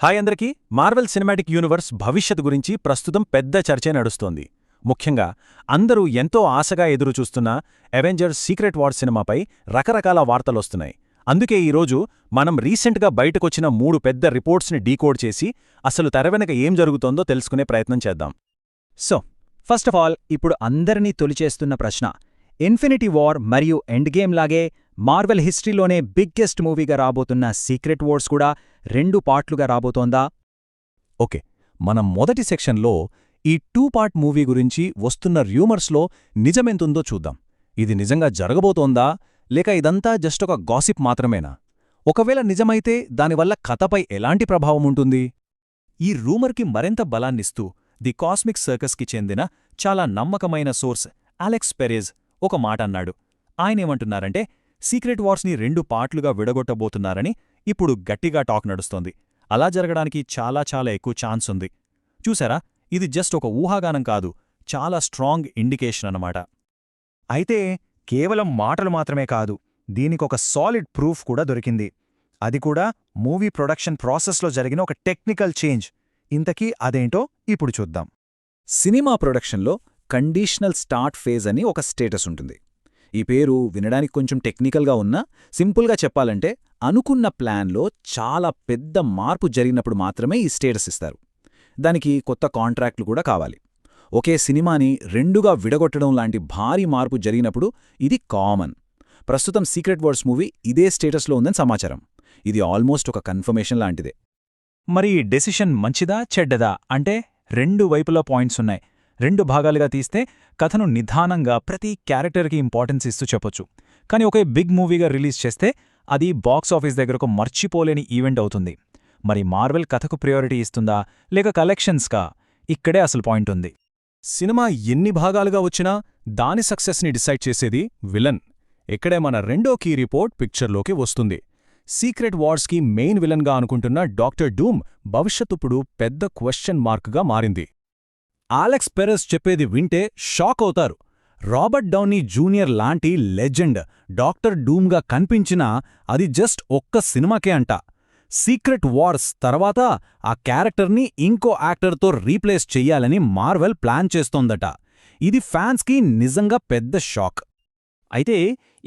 Hi అందరికీ. Marvel cinematic universe భవిష్యత్ గురించి ప్రస్తుతం పెద్ద చర్చే నడుస్తోంది. ముఖ్యంగా అందరూ ఎంతో ఆశగా ఎదురుచూస్తున్న అవెంజర్స్ సీక్రెట్ వార్ సినిమాపై రకరకాల వార్తలొస్తున్నాయి. అందుకే ఈరోజు మనం రీసెంట్గా బయటకొచ్చిన 3 పెద్ద రిపోర్ట్స్ని డీకోడ్ చేసి అసలు తెరవెనక ఏం జరుగుతోందో తెలుసుకునే ప్రయత్నం చేద్దాం. సో ఫస్ట్ ఆఫ్ ఆల్, ఇప్పుడు అందరినీ తొలిచేస్తున్న ప్రశ్న, ఇన్ఫినిటీ వార్ మరియు ఎండ్ గేమ్ లాగే మార్వెల్ హిస్టరీలోనే బిగ్గెస్ట్ మూవీగా రాబోతున్న సీక్రెట్ వార్స్ కూడా 2 పార్ట్లుగా రాబోతోందా? ఓకే, మనం మొదటి సెక్షన్లో ఈ 2 పార్ట్ మూవీ గురించి వస్తున్న ర్యూమర్స్లో నిజమెంతుందో చూద్దాం. ఇది నిజంగా జరగబోతోందా, లేక ఇదంతా జస్ట్ ఒక గాసిప్ మాత్రమేనా? ఒకవేళ నిజమైతే దానివల్ల కథపై ఎలాంటి ప్రభావం ఉంటుంది? ఈ రూమర్కి మరింత బలాన్నిస్తూ ది కాస్మిక్ సర్కస్కి చెందిన చాలా నమ్మకమైన సోర్స్ అలెక్స్ పెరెజ్ ఒక మాట అన్నాడు. ఆయనేమంటున్నారంటే, సీక్రెట్ వార్స్ని 2 పార్ట్లుగా విడగొట్టబోతున్నారని ఇప్పుడు గట్టిగా టాక్ నడుస్తోంది. అలా జరగడానికి చాలా ఎక్కువ ఛాన్స్ ఉంది. చూసారా, ఇది జస్ట్ ఒక ఊహాగానం కాదు, చాలా స్ట్రాంగ్ ఇండికేషన్ అన్నమాట. అయితే కేవలం మాటలు మాత్రమే కాదు, దీనికొక సాలిడ్ ప్రూఫ్ కూడా దొరికింది. అది కూడా మూవీ ప్రొడక్షన్ ప్రాసెస్లో జరిగిన ఒక టెక్నికల్ చేంజ్. ఇంతకీ అదేంటో ఇప్పుడు చూద్దాం. సినిమా ప్రొడక్షన్లో కండీషనల్ స్టార్ట్ ఫేజ్ అని ఒక స్టేటస్ ఉంటుంది. ఈ పేరు వినడానికి కొంచెం టెక్నికల్గా ఉన్నా, సింపుల్గా చెప్పాలంటే అనుకున్న ప్లాన్లో చాలా పెద్ద మార్పు జరిగినప్పుడు మాత్రమే ఈ స్టేటస్ ఇస్తారు. దానికి కొత్త కాంట్రాక్ట్లు కూడా కావాలి. ఒకే సినిమాని 2గా విడగొట్టడం లాంటి భారీ మార్పు జరిగినప్పుడు ఇది కామన్. ప్రస్తుతం సీక్రెట్ వార్స్ మూవీ ఇదే స్టేటస్లో ఉందని సమాచారం. ఇది ఆల్మోస్ట్ ఒక కన్ఫర్మేషన్ లాంటిదే. మరి ఈ డెసిషన్ మంచిదా చెడ్డదా అంటే 2 వైపులా పాయింట్స్ ఉన్నాయి. 2 భాగాలుగా తీస్తే కథను నిదానంగా ప్రతి క్యారెక్టర్కి ఇంపార్టెన్స్ ఇస్తూ చెప్పొచ్చు. కానీ ఒకే బిగ్ మూవీగా రిలీజ్ చేస్తే అది బాక్సాఫీస్ దగ్గరకు మర్చిపోలేని ఈవెంట్ అవుతుంది. మరి మార్వెల్ కథకు ప్రయారిటీ ఇస్తుందా లేక కలెక్షన్స్కా? ఇక్కడే అసలు పాయింట్ ఉంది. సినిమా ఎన్ని భాగాలుగా వచ్చినా దాని సక్సెస్ని డిసైడ్ చేసేది విలన్. ఇక్కడే మన రెండో కీ రిపోర్ట్ పిక్చర్లోకి వస్తుంది. సీక్రెట్ వార్స్కి మెయిన్ విలన్గా అనుకుంటున్న డాక్టర్ డూమ్ భవిష్యత్తుప్పుడు పెద్ద క్వశ్చన్ మార్క్గా మారింది. అలెక్స్ పెరెజ్ చెప్పేది వింటే షాక్ అవుతారు. రాబర్ట్ డౌనీ జూనియర్ లాంటి లెజెండ్ డాక్టర్ డూమ్గా కనిపించినా అది జస్ట్ ఒక్క సినిమాకే అంట. సీక్రెట్ వార్స్ తర్వాత ఆ క్యారెక్టర్ని ఇంకో యాక్టర్తో రీప్లేస్ చెయ్యాలని మార్వెల్ ప్లాన్ చేస్తోందట. ఇది ఫ్యాన్స్కి నిజంగా పెద్ద షాక్. అయితే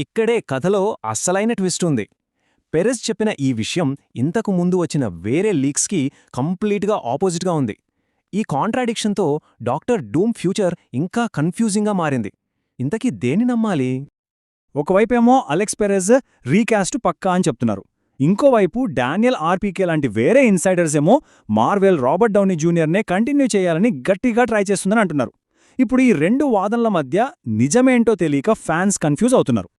ఇక్కడే కథలో అస్సలైన ట్విస్ట్ ఉంది. పెరెజ్ చెప్పిన ఈ విషయం ఇంతకు ముందు వచ్చిన వేరే లీక్స్కి కంప్లీట్గా ఆపోజిట్గా ఉంది. ఈ కాంట్రాడిక్షన్తో డాక్టర్ డూమ్ ఫ్యూచర్ ఇంకా కన్ఫ్యూజింగ్గా మారింది. ఇంతకీ దేన్ని నమ్మాలి? ఒకవైపేమో అలెక్స్ పెరెజ్ రీకాస్ట్ పక్కా అని చెప్తున్నారు. ఇంకోవైపు డానియల్ ఆర్పీకే లాంటి వేరే ఇన్సైడర్స్ ఏమో మార్వెల్ రాబర్ట్ డౌనీ జూనియర్నే కంటిన్యూ చేయాలని గట్టిగా ట్రై చేస్తుందని అంటున్నారు. ఇప్పుడు ఈ 2 వాదనల మధ్య నిజమేంటో తెలియక ఫ్యాన్స్ కన్ఫ్యూజ్ అవుతున్నారు.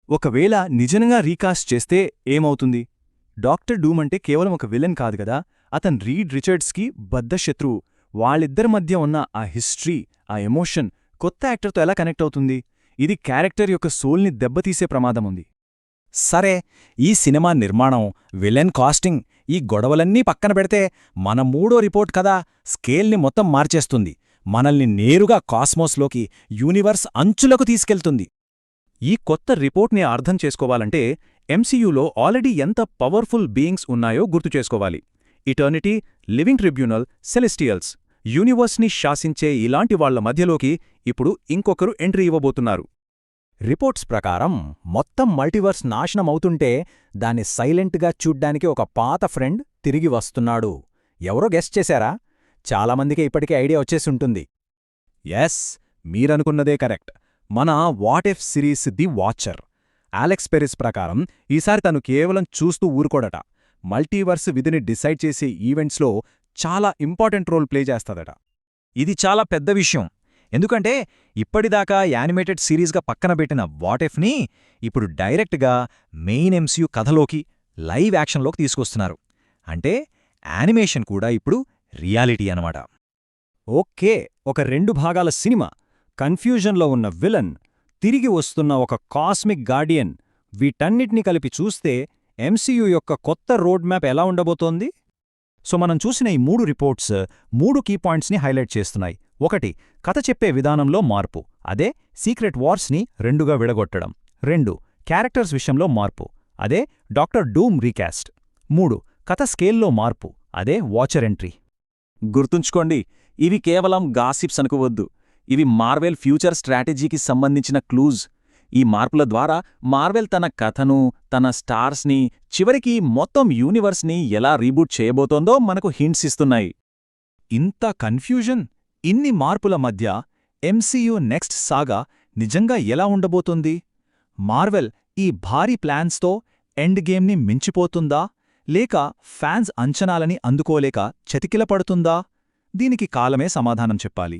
ఒకవేళ నిజంగా రీకాస్ట్ చేస్తే ఏమవుతుంది? డాక్టర్ డూమ్ అంటే కేవలం ఒక విలన్ కాదు కదా, అతను రీడ్ రిచర్డ్స్కి బద్ధశత్రువు. వాళ్ళిద్దరి మధ్య ఉన్న ఆ హిస్టరీ, ఆ ఎమోషన్ కొత్త యాక్టర్తో ఎలా కనెక్ట్ అవుతుంది? ఇది క్యారెక్టర్ యొక్క సోల్ని దెబ్బతీసే ప్రమాదముంది. సరే, ఈ సినిమా నిర్మాణం, విలన్ కాస్టింగ్, ఈ గొడవలన్నీ పక్కన పెడితే మన 3వ రిపోర్ట్ కదా స్కేల్ని మొత్తం మార్చేస్తుంది. మనల్ని నేరుగా కాస్మోస్లోకి, యూనివర్స్ అంచులకు తీసుకెళ్తుంది. ఈ కొత్త రిపోర్ట్ని అర్థం చేసుకోవాలంటే ఎంసీయూలో ఆల్రెడీ ఎంత పవర్ఫుల్ బీయింగ్స్ ఉన్నాయో గుర్తుచేసుకోవాలి. ఇటర్నిటీ, లివింగ్ ట్రిబ్యునల్, సెలెస్టియల్స్, యూనివర్స్ని శాసించే ఇలాంటి వాళ్ల మధ్యలోకి ఇప్పుడు ఇంకొకరు ఎంట్రీ ఇవ్వబోతున్నారు. రిపోర్ట్స్ ప్రకారం మొత్తం మల్టీవర్స్ నాశనమవుతుంటే దాన్ని సైలెంట్గా చూడ్డానికి ఒక పాత ఫ్రెండ్ తిరిగి వస్తున్నాడు. ఎవరో గెస్ట్ చేశారా? చాలామందికి ఇప్పటికే ఐడియా వచ్చేసుంటుంది. ఎస్, మీరనుకున్నదే కరెక్ట్. మన what if series the Watcher. Alex Perez ప్రకారం ఈసారి తను కేవలం చూస్తూ ఊరుకోడట. మల్టీవర్స్ విధిని డిసైడ్ చేసే ఈవెంట్స్లో చాలా ఇంపార్టెంట్ రోల్ ప్లే చేస్తాదట. ఇది చాలా పెద్ద విషయం. ఎందుకంటే ఇప్పటిదాకా యానిమేటెడ్ సిరీస్గా పక్కన పెట్టిన వాట్ ఇఫ్ని ఇప్పుడు డైరెక్ట్గా మెయిన్ ఎంసీయూ కథలోకి, లైవ్ యాక్షన్లోకి తీసుకొస్తున్నారు. అంటే యానిమేషన్ కూడా ఇప్పుడు రియాలిటీ అనమాట. ఓకే, ఒక 2 భాగాల సినిమా, కన్ఫ్యూజన్లో ఉన్న విలన్, తిరిగి వస్తున్న ఒక కాస్మిక్ గార్డియన్, వీటన్నిటినీ కలిపి చూస్తే ఎంసీయూ యొక్క కొత్త రోడ్ మ్యాప్ ఎలా ఉండబోతోంది? సో మనం చూసిన ఈ 3 రిపోర్ట్స్ 3 కీ పాయింట్స్ని హైలైట్ చేస్తున్నాయి. 1, కథ చెప్పే విధానంలో మార్పు, అదే సీక్రెట్ వార్స్ని 2గా విడగొట్టడం. 2, క్యారెక్టర్స్ విషయంలో మార్పు, అదే డాక్టర్ డూమ్ రీకాస్ట్. 3, కథ స్కేల్లో మార్పు, అదే వాచర్ ఎంట్రీ. గుర్తుంచుకోండి, ఇవి కేవలం గాసిప్స్ అనుకోవద్దు. ఇవి మార్వెల్ ఫ్యూచర్ స్ట్రాటజీకి సంబంధించిన క్లూజ్. ఈ మార్పుల ద్వారా మార్వెల్ తన కథను, తన స్టార్స్ని, చివరికి మొత్తం యూనివర్స్ని ఎలా రీబూట్ చేయబోతోందో మనకు హింట్స్ ఇస్తున్నాయి. ఇంత కన్ఫ్యూజన్, ఇన్ని మార్పుల మధ్య ఎంసీయూ నెక్స్ట్ సాగా నిజంగా ఎలా ఉండబోతుంది? మార్వెల్ ఈ భారీ ప్లాన్స్తో ఎండ్ గేమ్ని మించిపోతుందా, లేక ఫ్యాన్స్ అంచనాలని అందుకోలేక చతికిలపడుతుందా? దీనికి కాలమే సమాధానం చెప్పాలి.